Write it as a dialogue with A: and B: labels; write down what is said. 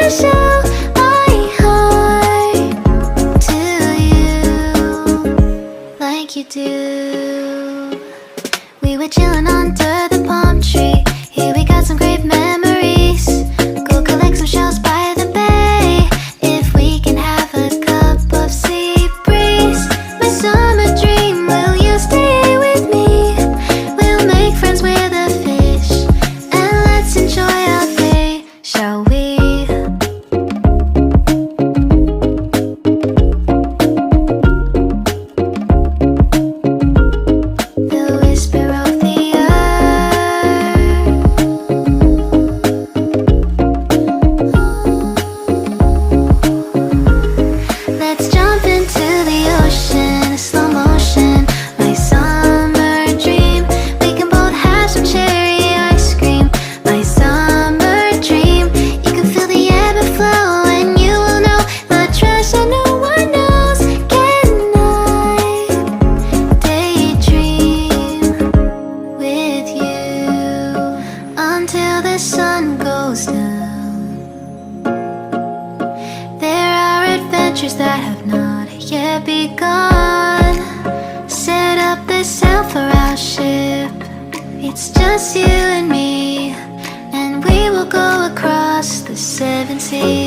A: show my heart to you like you do. We were chilling under the palm tree. Here we got some great memories. Go collect some shells by the bay. If we can have a cup of sea breeze. My summer dream, will you stay with me? We'll make friends with the fish, and let's enjoy our day, shall we? The whisper of the earth. Let's jump into the ocean, slow motion. My summer dream, we can both have some cherry ice cream. My summer dream, you can feel the ebb and flow, and you will know the treasure no one knows. Can I daydream with you until the sun goes down? There are adventures that have not yet begun. Set up the sail for our ship. It's just you and me, and we will go across the 7 seas.